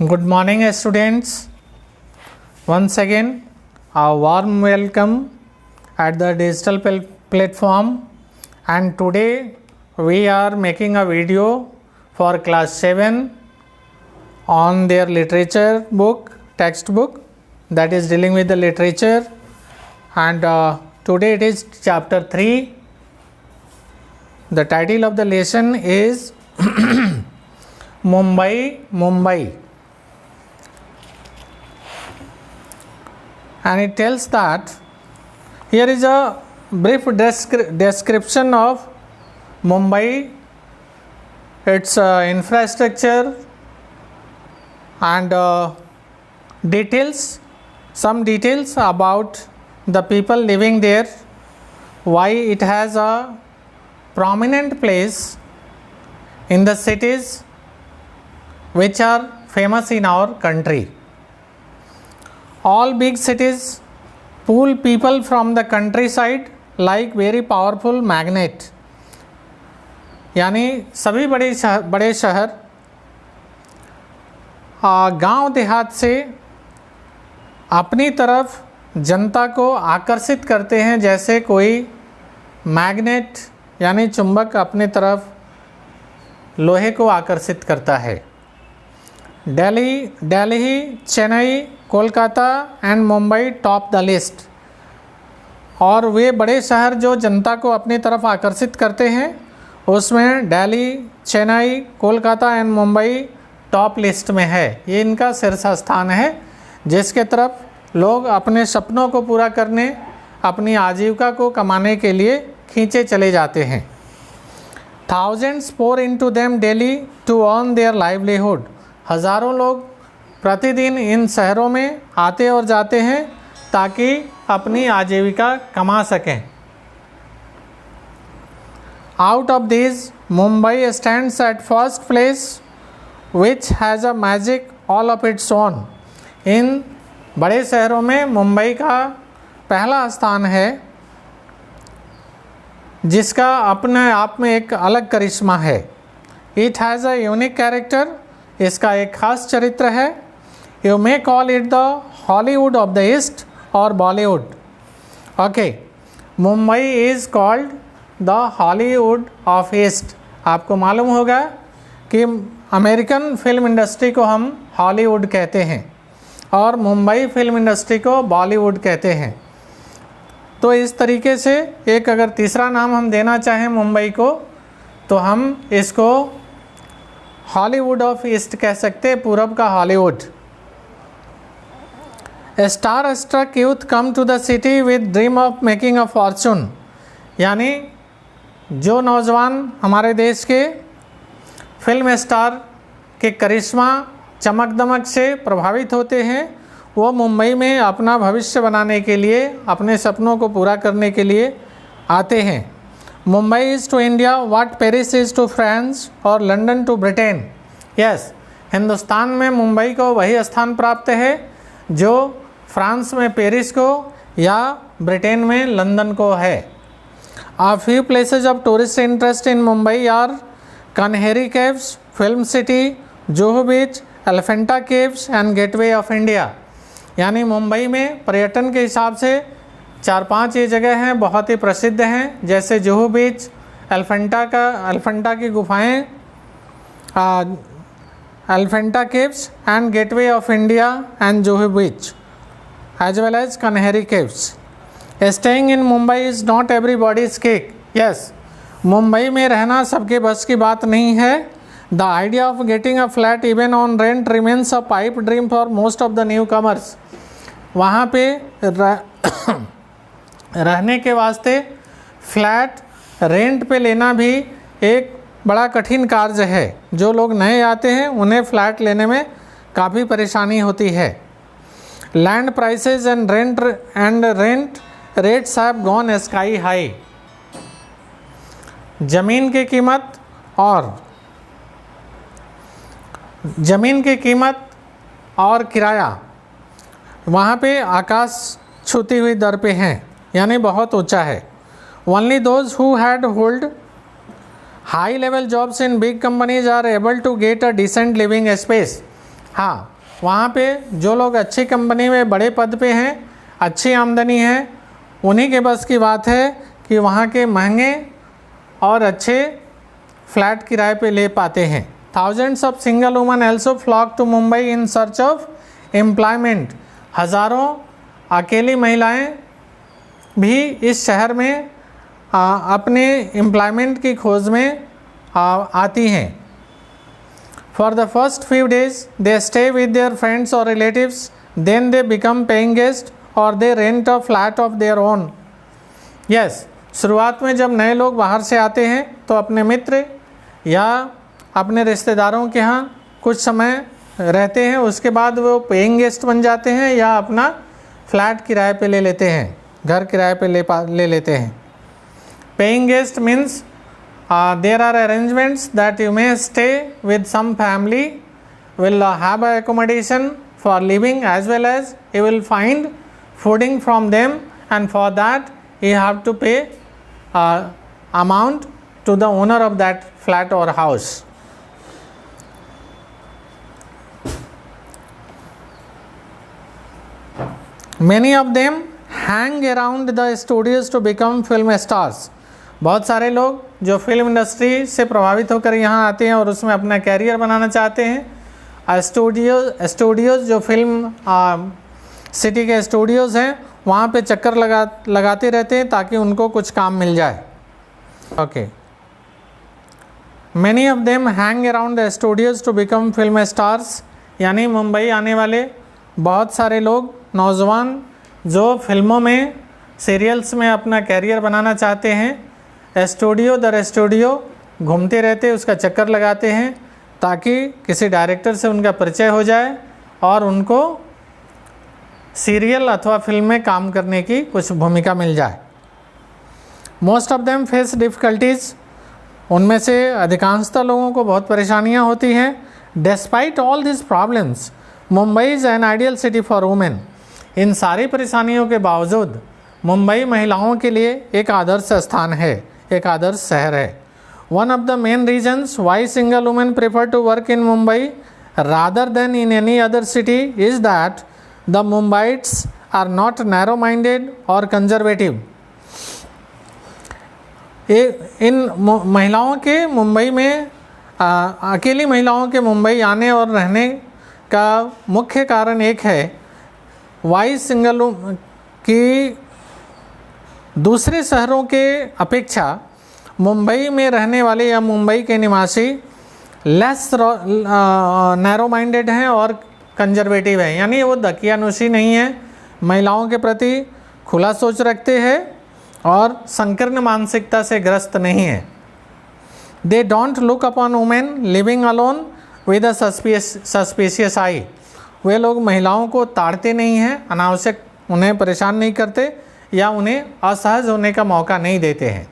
Good morning, students. Once again, a warm welcome at the digital platform. And today we are making a video for class 7 on their literature book, textbook that is dealing with the literature. And today it is chapter 3. The title of the lesson is Mumbai. And it tells that here is a brief description of Mumbai, its infrastructure and some details about the people living there, why it has a prominent place in the cities which are famous in our country. All big cities pull people from the countryside like very powerful magnet. यानी सभी बड़े शहर गांव देहात से अपनी तरफ जनता को आकर्षित करते हैं, जैसे कोई मैग्नेट यानी चुंबक अपनी तरफ लोहे को आकर्षित करता है. Delhi, Chennai, Kolkata and Mumbai top the list. और वे बड़े शहर जो जनता को अपनी तरफ आकर्षित करते हैं, उसमें Delhi, Chennai, Kolkata and Mumbai top list में है. ये इनका शीर्ष स्थान है जिसके तरफ लोग अपने सपनों को पूरा करने, अपनी आजीविका को कमाने के लिए खींचे चले जाते हैं. Thousands pour into them daily to earn their livelihood. हज़ारों लोग प्रतिदिन इन शहरों में आते और जाते हैं ताकि अपनी आजीविका कमा सकें. Out of these, Mumbai stands at first place, which has a magic all of its own. इन बड़े शहरों में मुंबई का पहला स्थान है जिसका अपने आप में एक अलग करिश्मा है. It has a unique character. इसका एक खास चरित्र है. You may call it the Hollywood of the east और Bollywood. Okay, Mumbai is called the Hollywood of east. आपको मालूम होगा कि अमेरिकन फिल्म इंडस्ट्री को हम हॉलीवुड कहते हैं और मुंबई फिल्म इंडस्ट्री को बॉलीवुड कहते हैं. तो इस तरीके से एक अगर तीसरा नाम हम देना चाहें मुंबई को, तो हम इसको हॉलीवुड ऑफ ईस्ट कह सकते हैं, पूरब का Hollywood. Star struck youth come to the city with dream of making a fortune. यानी जो नौजवान हमारे देश के फिल्म स्टार के करिश्मा चमक दमक से प्रभावित होते हैं, वो मुंबई में अपना भविष्य बनाने के लिए, अपने सपनों को पूरा करने के लिए आते हैं. Mumbai is to India what Paris is to France और London to Britain. Yes, Hindustan में मुंबई को वही स्थान प्राप्त है जो फ्रांस में पेरिस को या ब्रिटेन में लंदन को है. A few places of tourist interest in Mumbai are Kanheri Caves, Film City, Juhu Beach, Elephanta Caves and Gateway of India. यानी मुंबई में पर्यटन के हिसाब से 4-5 ये जगह हैं बहुत ही प्रसिद्ध हैं, जैसे जुहू बीच, एलिफेंटा की गुफाएं, Elephanta caves and gateway of India and Juhu beach as well as Kanheri caves. Staying in Mumbai is not everybody's cake. Yes, Mumbai में रहना सबके बस की बात नहीं है. The idea of getting a flat even on rent remains a pipe dream for most of the newcomers. वहाँ पे रहने के वास्ते फ्लैट रेंट पे लेना भी एक बड़ा कठिन कार्य है. जो लोग नए आते हैं उन्हें फ्लैट लेने में काफ़ी परेशानी होती है. Land prices and rent rates have gone sky high. ज़मीन की कीमत और किराया वहाँ पे आकाश छूती हुई दर पे हैं, यानी बहुत ऊंचा है. Only those who had hold high level jobs in big companies are able to get a decent living space. हाँ, वहाँ पे जो लोग अच्छी कंपनी में बड़े पद पे हैं, अच्छी आमदनी है, उन्हीं के बस की बात है कि वहाँ के महंगे और अच्छे फ्लैट किराए पे ले पाते हैं। Thousands of single woman also flock to Mumbai in search of employment. हज़ारों अकेली महिलाएं भी इस शहर में अपने एम्प्लॉयमेंट की खोज में आती हैं। For the first few days they stay with their friends और relatives, then they become paying guest और they rent a flat of their own. Yes, शुरुआत में जब नए लोग बाहर से आते हैं तो अपने मित्र या अपने रिश्तेदारों के यहाँ कुछ समय रहते हैं, उसके बाद वो पेइंग गेस्ट बन जाते हैं या अपना फ्लैट किराए पे ले लेते हैं, घर किराए पे ले लेते हैं। Paying guest means there are arrangements that you may stay with some family, will have a accommodation for living as well as you will find fooding from them, and for that you have to pay amount to the owner of that flat or house. Many of them hang around the studios to become film stars. बहुत सारे लोग जो film industry से प्रभावित होकर यहाँ आते हैं और उसमें अपना कैरियर बनाना चाहते हैं, स्टूडियोज़ जो फिल्म सिटी के स्टूडियोज़ हैं वहाँ पे चक्कर लगाते रहते हैं ताकि उनको कुछ काम मिल जाए। Okay, many of them hang around the studios to become film stars, यानी मुंबई आने वाले बहुत सारे लोग नौजवान जो फिल्मों में सीरियल्स में अपना कैरियर बनाना चाहते हैं, स्टूडियो दर स्टूडियो घूमते रहते, उसका चक्कर लगाते हैं ताकि किसी डायरेक्टर से उनका परिचय हो जाए और उनको सीरियल अथवा फिल्म में काम करने की कुछ भूमिका मिल जाए। Most of them face difficulties, उनमें से अधिकांशतः लोगों को बहुत परेशानियां होती हैं। Despite all this problems Mumbai is an ideal city for women. इन सारी परेशानियों के बावजूद मुंबई महिलाओं के लिए एक आदर्श स्थान है, एक आदर्श शहर है। One of the main reasons why single women prefer to work in Mumbai rather than in any other city is that the Mumbaites are not narrow minded और कंजर्वेटिव। इन महिलाओं के मुंबई में अकेली महिलाओं के मुंबई आने और रहने का मुख्य कारण एक है, वाई सिंगल की दूसरे शहरों के अपेक्षा मुंबई में रहने वाले या मुंबई के निवासी लेस नैरो माइंडेड हैं और कंजर्वेटिव हैं, यानी वो दकियानुसी नहीं है, महिलाओं के प्रति खुला सोच रखते हैं और संकीर्ण मानसिकता से ग्रस्त नहीं है। They don't look upon women living alone with a suspicious eye. वे लोग महिलाओं को ताड़ते नहीं हैं, अनावश्यक उन्हें परेशान नहीं करते या उन्हें असहज होने का मौका नहीं देते हैं।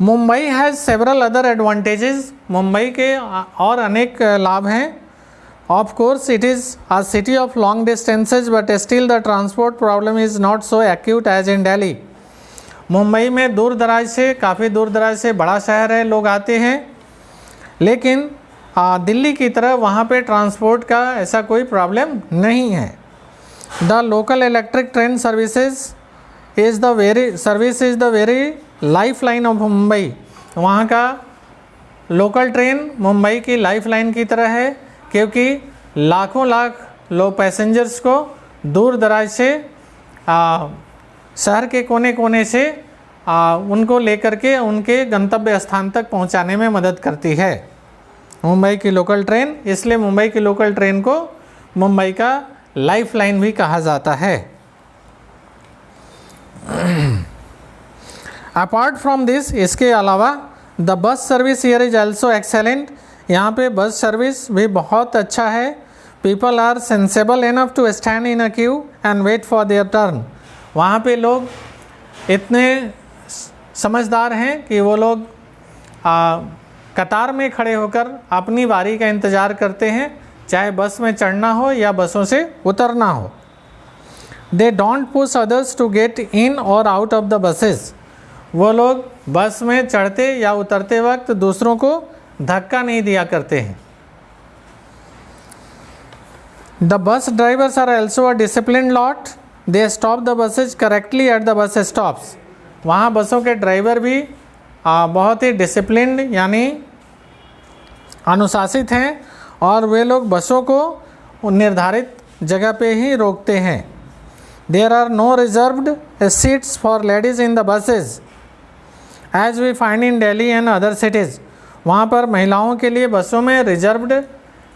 Mumbai has several other advantages, Mumbai के और अनेक लाभ हैं। Of course it is a city of long distances but still the transport problem is not so acute as in Delhi. Mumbai में दूर दराज से, काफ़ी दूर दराज से बड़ा शहर है, लोग आते हैं, लेकिन दिल्ली की तरह वहाँ पे ट्रांसपोर्ट का ऐसा कोई प्रॉब्लम नहीं है। The local electric train service is the very life line of Mumbai. वहाँ का लोकल ट्रेन मुंबई की लाइफ लाइन की तरह है, क्योंकि लाखों लाख लोग पैसेंजर्स को दूर दराज से शहर के कोने कोने से उनको लेकर के उनके गंतव्य स्थान तक पहुँचाने में मदद करती है मुंबई की लोकल ट्रेन। इसलिए मुंबई की लोकल ट्रेन को मुंबई का लाइफ लाइन भी कहा जाता है। अपार्ट फ्रॉम दिस, इसके अलावा the bus service here is also excellent. यहाँ पे बस सर्विस भी बहुत अच्छा है। People are sensible enough to stand in a queue and wait for their turn. वहाँ पे लोग इतने समझदार हैं कि वो लोग कतार में खड़े होकर अपनी बारी का इंतज़ार करते हैं, चाहे बस में चढ़ना हो या बसों से उतरना हो। They don't push others to get in or out of the buses. वो लोग बस में चढ़ते या उतरते वक्त दूसरों को धक्का नहीं दिया करते हैं। The bus drivers are also a disciplined lot. They stop the buses correctly at the bus stops. वहाँ बसों के ड्राइवर भी बहुत ही डिसिप्लिन्ड यानी अनुशासित हैं और वे लोग बसों को निर्धारित जगह पे ही रोकते हैं. There are no reserved seats for ladies in the buses as we find in Delhi and other cities. वहाँ पर महिलाओं के लिए बसों में रिजर्व्ड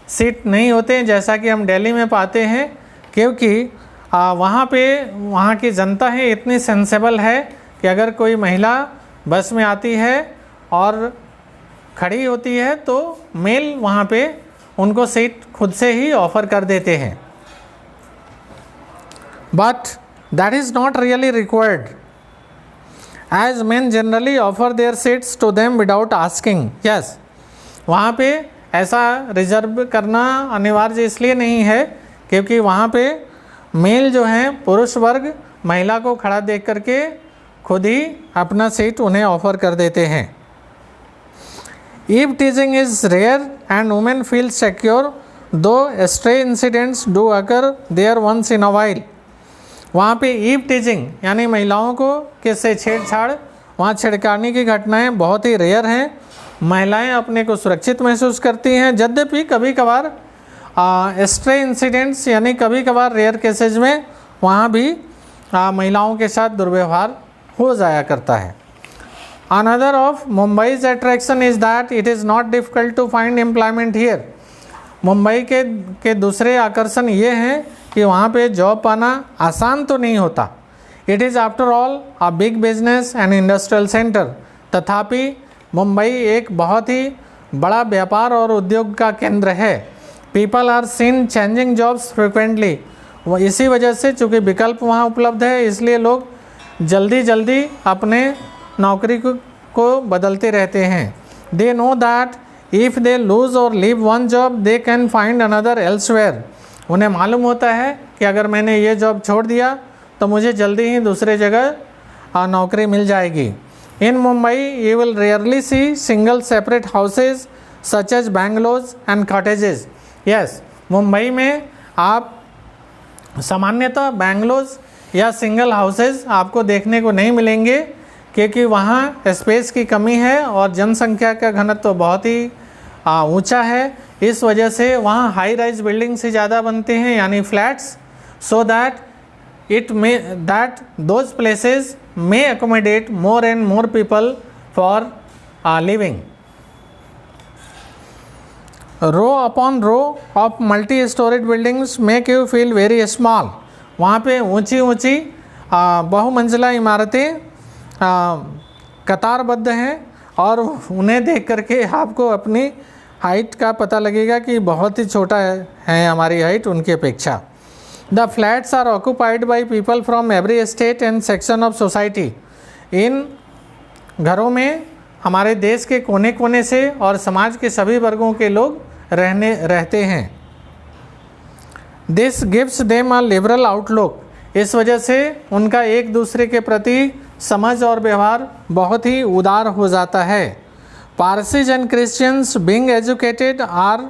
सीट नहीं होते हैं जैसा कि हम दिल्ली में पाते हैं, क्योंकि वहाँ की जनता है इतनी सेंसेबल है कि अगर कोई महिला बस में आती है और खड़ी होती है तो मेल वहाँ पे उनको सीट खुद से ही ऑफ़र कर देते हैं. But that is not really required as men generally offer their seats to them without asking. Yes, वहाँ पे ऐसा रिजर्व करना अनिवार्य इसलिए नहीं है क्योंकि वहाँ पे मेल जो हैं पुरुष वर्ग महिला को खड़ा देख करके खुद ही अपना सीट उन्हें ऑफ़र कर देते हैं. Eve teasing is rare and women feel secure though stray incidents do occur there once in a while. वहाँ पे ईव टीजिंग यानी महिलाओं को किससे छेड़छाड़, वहाँ छिड़काने की घटनाएं बहुत ही रेयर हैं. महिलाएं अपने को सुरक्षित महसूस करती हैं. यद्यपि कभी कभार स्ट्रे इंसिडेंट्स यानी कभी कभार रेयर केसेज में वहाँ भी महिलाओं के साथ दुर्व्यवहार हो जाया करता है. Another of Mumbai's attraction is that it is not difficult to find employment here. Mumbai के दूसरे आकर्षण ये हैं कि वहाँ पे जॉब पाना आसान तो नहीं होता. It is after all a big business and industrial centre. तथापि मुंबई एक बहुत ही बड़ा व्यापार और उद्योग का केंद्र है. People are seen changing jobs frequently. इसी वजह से चूँकि विकल्प वहाँ उपलब्ध है इसलिए लोग जल्दी अपने नौकरी को बदलते रहते हैं. They know that if they lose और leave one job they can find another elsewhere. उन्हें मालूम होता है कि अगर मैंने ये जॉब छोड़ दिया तो मुझे जल्दी ही दूसरे जगह नौकरी मिल जाएगी. In Mumbai you will rarely see single separate houses such as bungalows and cottages. Yes, Mumbai में आप सामान्यतः बैंगलोज या सिंगल हाउसेज आपको देखने को नहीं मिलेंगे क्योंकि वहाँ स्पेस की कमी है और जनसंख्या का घनत्व तो बहुत ही ऊंचा है. इस वजह से वहाँ हाई राइज बिल्डिंग से ज़्यादा बनते हैं यानी flats, so that those places may accommodate more and more people for living. Row upon row of multi storeyed buildings make you feel very small. वहाँ पे ऊंची बहुमंजिला इमारतें कतारबद्ध हैं और उन्हें देख करके आपको अपनी हाइट का पता लगेगा कि बहुत ही छोटा है हमारी हाइट उनकी अपेक्षा. The flats are occupied by people from every state and section of society. इन घरों में हमारे देश के कोने कोने से और समाज के सभी वर्गों के लोग रहते हैं. This gives them a liberal outlook. इस वजह से उनका एक दूसरे के प्रति समझ और व्यवहार बहुत ही उदार हो जाता है. Parsis and Christians being educated are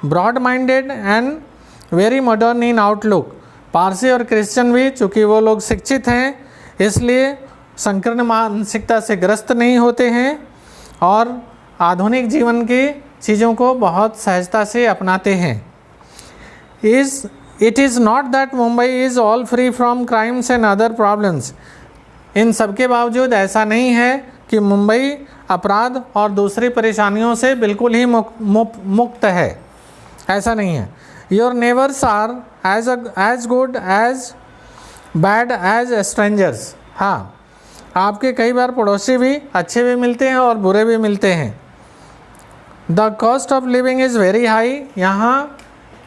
broad minded and very modern in outlook. Parsi और क्रिश्चियन भी चूँकि वो लोग शिक्षित हैं इसलिए संकीर्ण मानसिकता से ग्रस्त नहीं होते हैं और आधुनिक जीवन की चीज़ों को बहुत सहजता से अपनाते हैं. It is not that Mumbai is all free from crimes and other problems. इन सब के बावजूद ऐसा नहीं है कि मुंबई अपराध और दूसरी परेशानियों से बिल्कुल ही मुक्त है. ऐसा नहीं है. Your neighbours are as good as bad as strangers. हाँ, आपके कई बार पड़ोसी भी अच्छे भी मिलते हैं और बुरे भी मिलते हैं. The cost of living is very high. यहाँ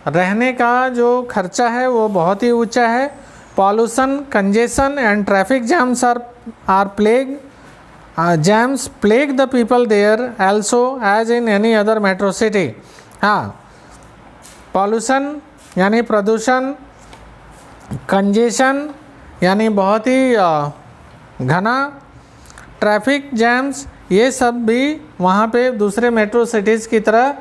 रहने का जो खर्चा है वो बहुत ही ऊंचा है. Pollution, congestion and traffic jams are plague jams plague the people there also as in any other metro city. हाँ, पॉल्यूशन यानी प्रदूषण, कंजेशन यानी बहुत ही घना, ट्रैफिक जैम्स, ये सब भी वहाँ पे दूसरे मेट्रो सिटीज़ की तरह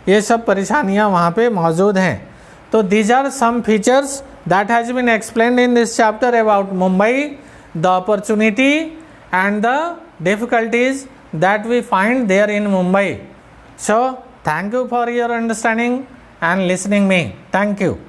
ये सब परेशानियाँ वहाँ पे मौजूद हैं. तो these are some features that has been explained in this chapter about Mumbai, the opportunity and the difficulties that we find there in Mumbai. So thank you for your understanding and listening me. Thank you.